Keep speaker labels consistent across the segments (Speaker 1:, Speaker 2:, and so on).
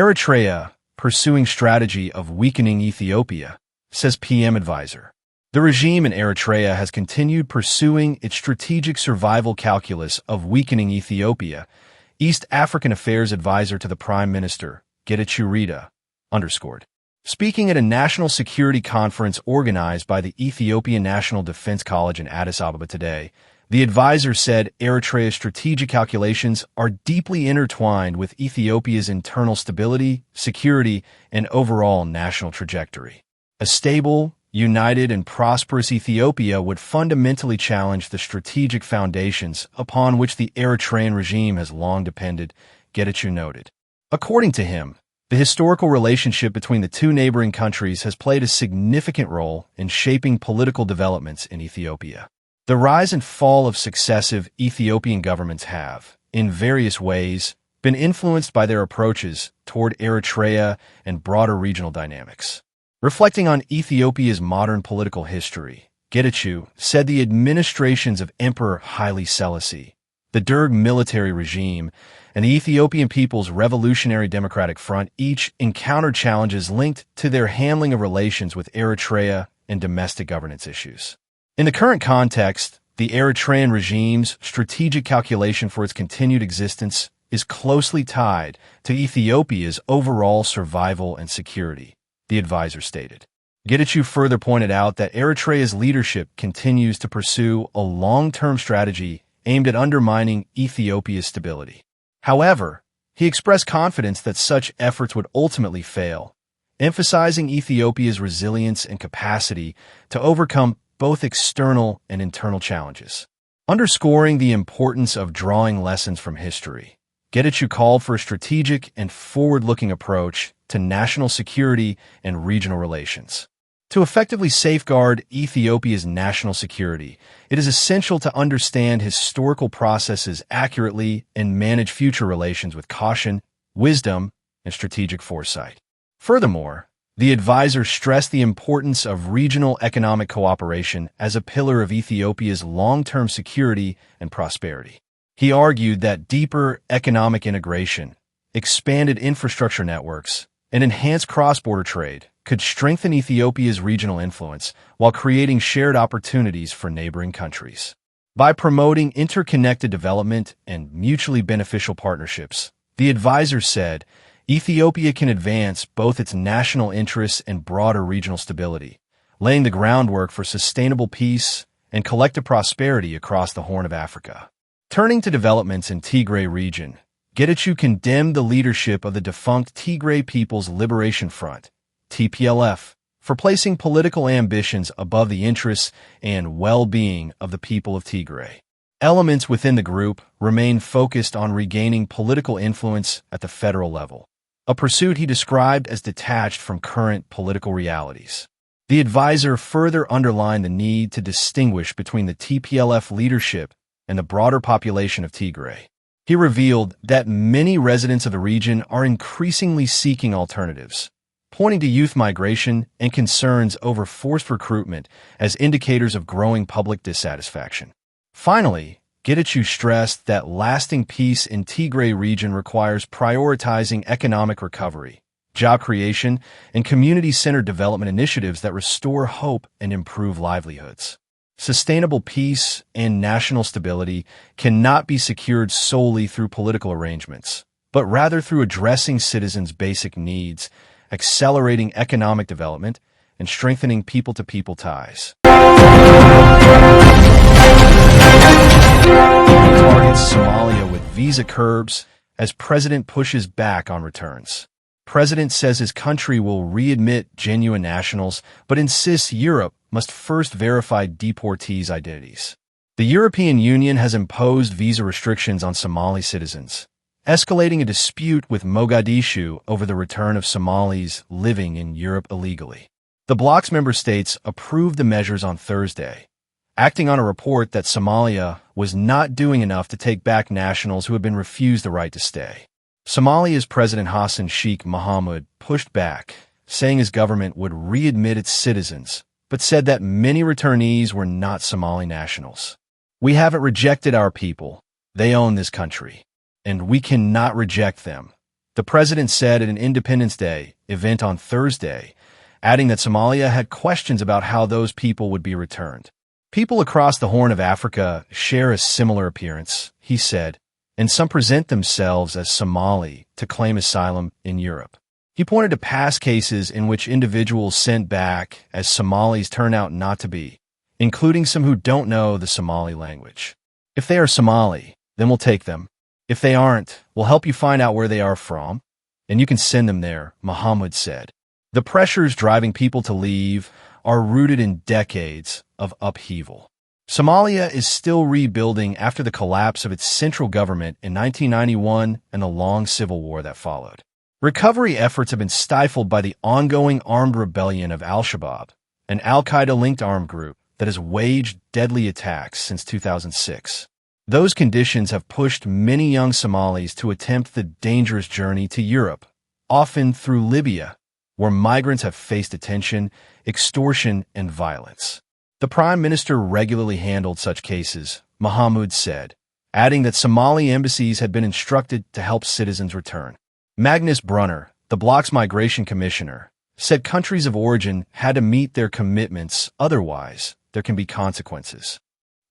Speaker 1: Eritrea, pursuing strategy of weakening Ethiopia, says PM advisor. The regime in Eritrea has continued pursuing its strategic survival calculus of weakening Ethiopia, East African Affairs advisor to the Prime Minister, Getachew Reda, underscored. Speaking at a national security conference organized by the Ethiopian National Defense College in Addis Ababa today, the advisor said Eritrea's strategic calculations are deeply intertwined with Ethiopia's internal stability, security, and overall national trajectory. A stable, united, and prosperous Ethiopia would fundamentally challenge the strategic foundations upon which the Eritrean regime has long depended, Getachew noted. According to him, the historical relationship between the two neighboring countries has played a significant role in shaping political developments in Ethiopia. The rise and fall of successive Ethiopian governments have, in various ways, been influenced by their approaches toward Eritrea and broader regional dynamics. Reflecting on Ethiopia's modern political history, Getachew said the administrations of Emperor Haile Selassie, the Derg military regime, and the Ethiopian People's Revolutionary Democratic Front each encountered challenges linked to their handling of relations with Eritrea and domestic governance issues. In the current context, the Eritrean regime's strategic calculation for its continued existence is closely tied to Ethiopia's overall survival and security, the advisor stated. Getachew further pointed out that Eritrea's leadership continues to pursue a long-term strategy aimed at undermining Ethiopia's stability. However, he expressed confidence that such efforts would ultimately fail, emphasizing Ethiopia's resilience and capacity to overcome both external and internal challenges. Underscoring the importance of drawing lessons from history, Getachew called for a strategic and forward-looking approach to national security and regional relations. To effectively safeguard Ethiopia's national security, it is essential to understand historical processes accurately and manage future relations with caution, wisdom, and strategic foresight. Furthermore, the advisor stressed the importance of regional economic cooperation as a pillar of Ethiopia's long-term security and prosperity. He argued that deeper economic integration, expanded infrastructure networks, and enhanced cross-border trade could strengthen Ethiopia's regional influence while creating shared opportunities for neighboring countries. By promoting interconnected development and mutually beneficial partnerships, the advisor said, Ethiopia can advance both its national interests and broader regional stability, laying the groundwork for sustainable peace and collective prosperity across the Horn of Africa. Turning to developments in Tigray region, Getachew condemned the leadership of the defunct Tigray People's Liberation Front, TPLF, for placing political ambitions above the interests and well-being of the people of Tigray. Elements within the group remain focused on regaining political influence at the federal level, a pursuit he described as detached from current political realities. The advisor further underlined the need to distinguish between the TPLF leadership and the broader population of Tigray. He revealed that many residents of the region are increasingly seeking alternatives, pointing to youth migration and concerns over forced recruitment as indicators of growing public dissatisfaction. Finally, Getachew stressed that lasting peace in Tigray region requires prioritizing economic recovery, job creation, and community-centered development initiatives that restore hope and improve livelihoods. Sustainable peace and national stability cannot be secured solely through political arrangements, but rather through addressing citizens' basic needs, accelerating economic development, and strengthening people-to-people ties. Targets Somalia with visa curbs as president pushes back on returns. President says his country will readmit genuine nationals, but insists Europe must first verify deportees' identities. The European Union has imposed visa restrictions on Somali citizens, escalating a dispute with Mogadishu over the return of Somalis living in Europe illegally. The bloc's member states approved the measures on Thursday, acting on a report that Somalia was not doing enough to take back nationals who had been refused the right to stay. Somalia's President Hassan Sheikh Mohamud pushed back, saying his government would readmit its citizens, but said that many returnees were not Somali nationals. We haven't rejected our people. They own this country, and we cannot reject them, The president said at an Independence Day event on Thursday, adding that Somalia had questions about how those people would be returned. People across the Horn of Africa share a similar appearance, he said, and some present themselves as Somali to claim asylum in Europe. He pointed to past cases in which individuals sent back as Somalis turn out not to be, including some who don't know the Somali language. If they are Somali, then we'll take them. If they aren't, we'll help you find out where they are from, and you can send them there, Mohammed said. The pressures driving people to leave are rooted in decades of upheaval. Somalia is still rebuilding after the collapse of its central government in 1991 and the long civil war that followed. Recovery efforts have been stifled by the ongoing armed rebellion of Al-Shabaab, an Al-Qaeda-linked armed group that has waged deadly attacks since 2006. Those conditions have pushed many young Somalis to attempt the dangerous journey to Europe, often through Libya, where migrants have faced detention, extortion, and violence. The Prime Minister regularly handled such cases, Mohammed said, adding that Somali embassies had been instructed to help citizens return. Magnus Brunner, the bloc's migration commissioner, said countries of origin had to meet their commitments, otherwise there can be consequences.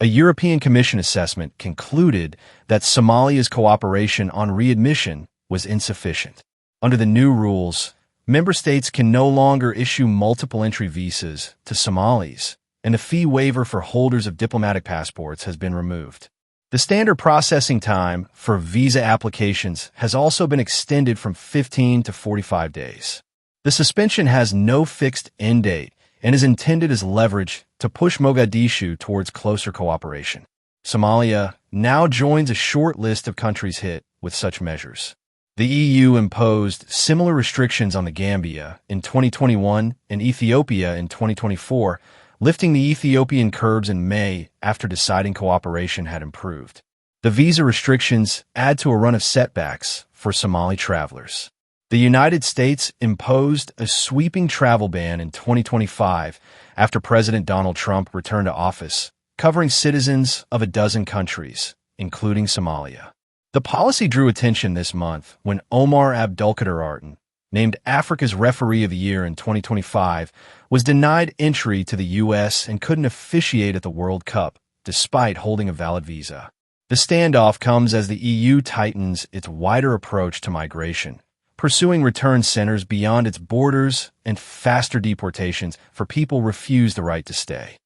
Speaker 1: A European Commission assessment concluded that Somalia's cooperation on readmission was insufficient. Under the new rules, member states can no longer issue multiple entry visas to Somalis, and a fee waiver for holders of diplomatic passports has been removed. The standard processing time for visa applications has also been extended from 15 to 45 days. The suspension has no fixed end date and is intended as leverage to push Mogadishu towards closer cooperation. Somalia now joins a short list of countries hit with such measures. The EU imposed similar restrictions on the Gambia in 2021 and Ethiopia in 2024, lifting the Ethiopian curbs in May after deciding cooperation had improved. The visa restrictions add to a run of setbacks for Somali travelers. The United States imposed a sweeping travel ban in 2025 after President Donald Trump returned to office, covering citizens of a dozen countries, including Somalia. The policy drew attention this month when Omar Abdulkader Artin, named Africa's Referee of the Year in 2025, was denied entry to the U.S. and couldn't officiate at the World Cup, despite holding a valid visa. The standoff comes as the EU tightens its wider approach to migration, pursuing return centers beyond its borders and faster deportations for people refused the right to stay.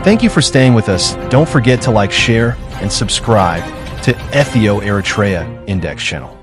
Speaker 1: Thank you for staying with us. Don't forget to like, share, and subscribe to Ethio-Eritrea Index channel.